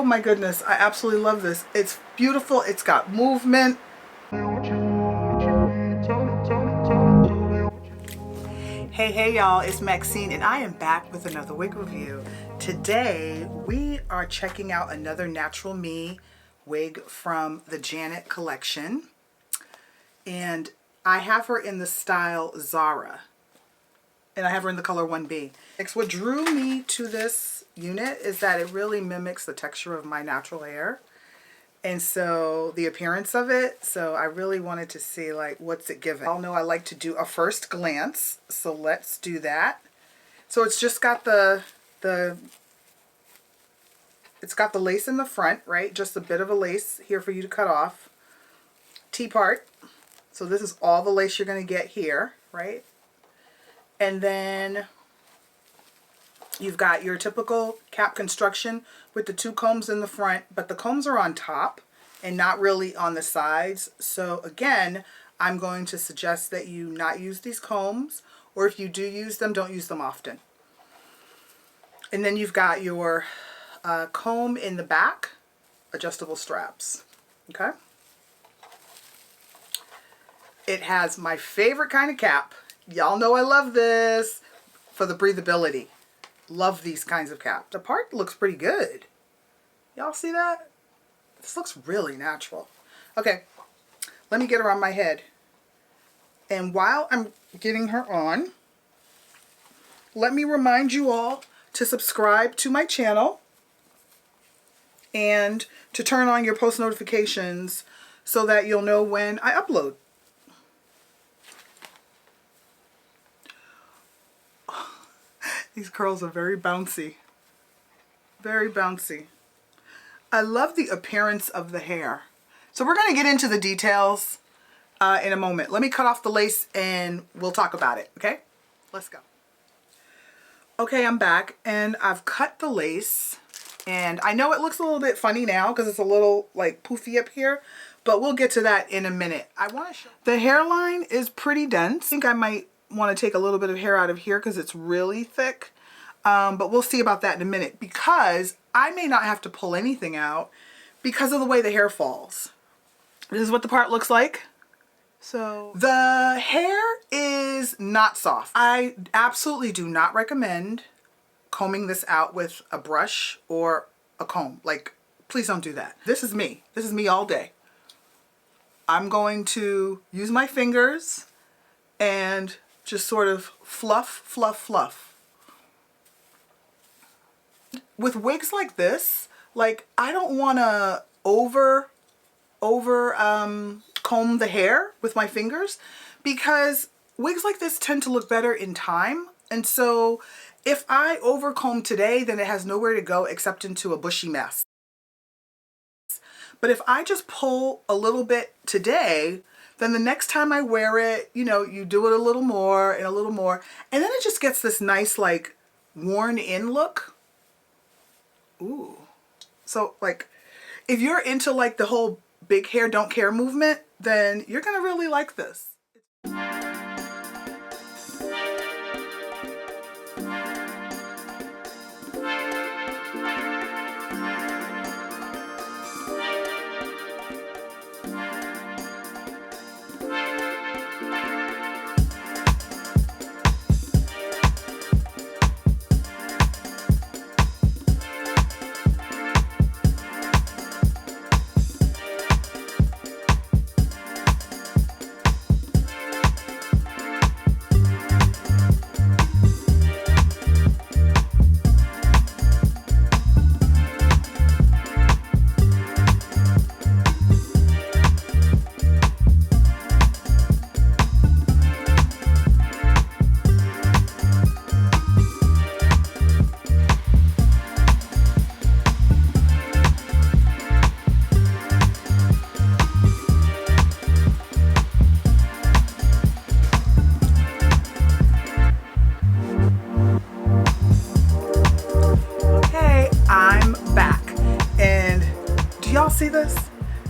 my goodness, I absolutely love this. It's beautiful. It's got movement. Hey y'all, it's Maxine and I am back with another wig review. Today we are checking out another Natural Me wig from the Janet collection, and I have her in the style Zara and I have her in the color 1B. What drew me to this unit is that it really mimics the texture of my natural hair, and so the appearance of it. So I really wanted to see, like, what's it giving. Y'all know I like to do a first glance, so let's do that. So it's just got it's got the lace in the front, right? Just a bit of a lace here for you to cut off. T-part. So this is all the lace you're going to get here, right? And then you've got your typical cap construction with the two combs in the front, but the combs are on top and not really on the sides. So again, I'm going to suggest that you not use these combs, or if you do use them, don't use them often. And then you've got your comb in the back, adjustable straps, okay? It has my favorite kind of cap. Y'all know I love this for the breathability. Love these kinds of caps. The part looks pretty good. Y'all see that? This looks really natural. Okay, let me get her on my head. And while I'm getting her on, let me remind you all to subscribe to my channel and to turn on your post notifications so that you'll know when I upload. These curls are very bouncy. Very bouncy. I love the appearance of the hair. So we're going to get into the details in a moment. Let me cut off the lace and we'll talk about it, okay? Let's go. Okay, I'm back and I've cut the lace. And I know it looks a little bit funny now because it's a little like poofy up here, but we'll get to that in a minute. I want to show the hairline is pretty dense. I think I might want to take a little bit of hair out of here because it's really thick, but we'll see about that in a minute, because I may not have to pull anything out because of the way the hair falls. This is what the part looks like. So the hair is not soft. I absolutely do not recommend combing this out with a brush or a comb. Like, please don't do that. This is me. This is me all day. I'm going to use my fingers and just sort of fluff, fluff, fluff. With wigs like this, like, I don't want to over comb the hair with my fingers, because wigs like this tend to look better in time. And so if I over comb today, then it has nowhere to go except into a bushy mess. But if I just pull a little bit today, then the next time I wear it, you know, you do it a little more and a little more, and then it just gets this nice, like, worn in look. Ooh. So, like, if you're into, like, the whole big hair don't care movement, then you're gonna really like this. See this?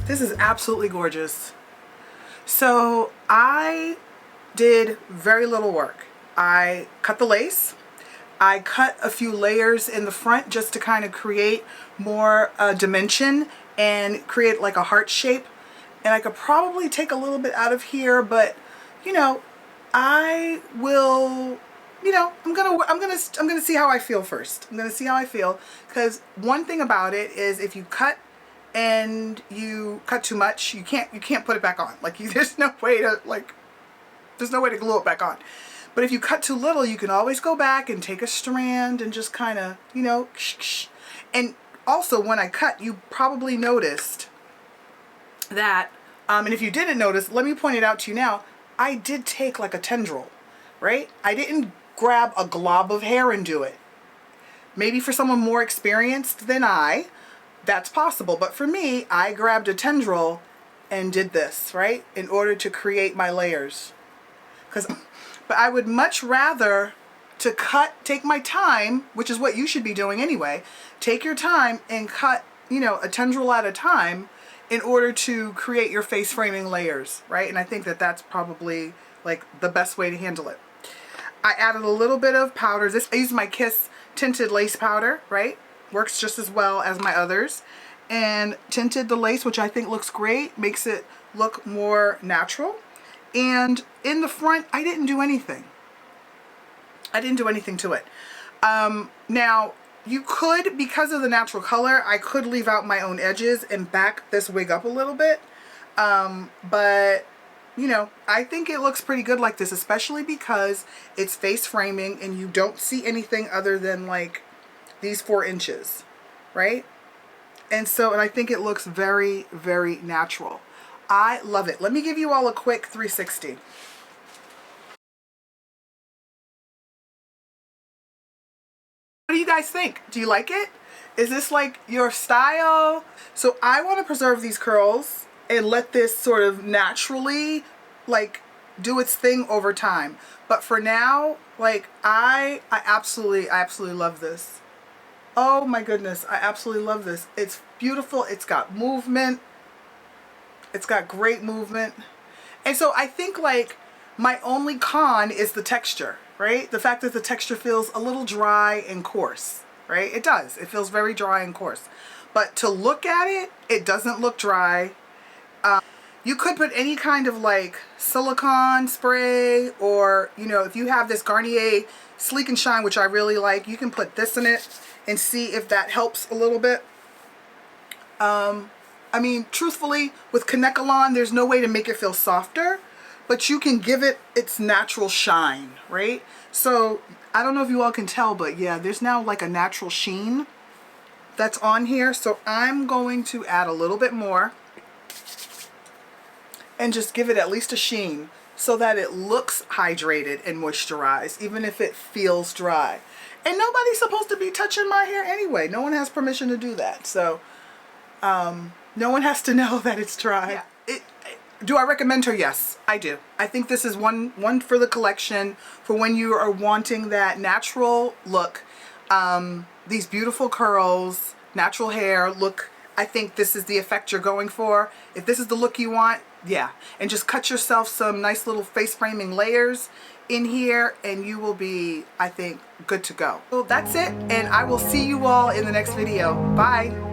This is absolutely gorgeous. So I did very little work. I cut the lace, I cut a few layers in the front just to kind of create more dimension and create like a heart shape. And I could probably take a little bit out of here, but you know, I will, you know, I'm gonna see how I feel first. I'm gonna see how I feel, because one thing about it is if you cut and you cut too much, you can't put it back on. Like there's no way to glue it back on. But if you cut too little, you can always go back and take a strand and just kind of, you know, and also when I cut, you probably noticed that, and if you didn't notice, let me point it out to you now, I did take like a tendril, right? I didn't grab a glob of hair and do it. Maybe for someone more experienced than I, that's possible. But for me, I grabbed a tendril and did this, right? In order to create my layers. But I would much rather take my time, which is what you should be doing anyway. Take your time and cut, you know, a tendril at a time in order to create your face framing layers, right? And I think that that's probably like the best way to handle it. I added a little bit of powder. I used my Kiss tinted lace powder, right? Works just as well as my others. And tinted the lace, which I think looks great, makes it look more natural. And in the front, I didn't do anything. I didn't do anything to it. Now, you could, because of the natural color, I could leave out my own edges and back this wig up a little bit. But, you know, I think it looks pretty good like this, especially because it's face framing and you don't see anything other than like these 4 inches, right? And I think it looks very, very natural. I love it. Let me give you all a quick 360. What do you guys think? Do you like it? Is this like your style? So I want to preserve these curls and let this sort of naturally like do its thing over time. But for now, like I absolutely love this. Oh my goodness, I absolutely love this. It's beautiful. It's got movement. It's got great movement. And so I think like my only con is the texture, right? The fact that the texture feels a little dry and coarse, right? It does. It feels very dry and coarse. But to look at it, it doesn't look dry. You could put any kind of like silicone spray, or, you know, if you have this Garnier Sleek and Shine, which I really like, you can put this in it and see if that helps a little bit. I mean, truthfully, with Kanekalon, there's no way to make it feel softer, but you can give it its natural shine, right? So I don't know if you all can tell, but yeah, there's now like a natural sheen that's on here. So I'm going to add a little bit more and just give it at least a sheen so that it looks hydrated and moisturized, even if it feels dry. And nobody's supposed to be touching my hair anyway. No one has permission to do that. So no one has to know that it's dry. Yeah. Do I recommend her? Yes, I do. I think this is one for the collection for when you are wanting that natural look. These beautiful curls, natural hair look. I think this is the effect you're going for. If this is the look you want, yeah. And just cut yourself some nice little face framing layers in here and you will be, I think, good to go. So that's it, and I will see you all in the next video. Bye.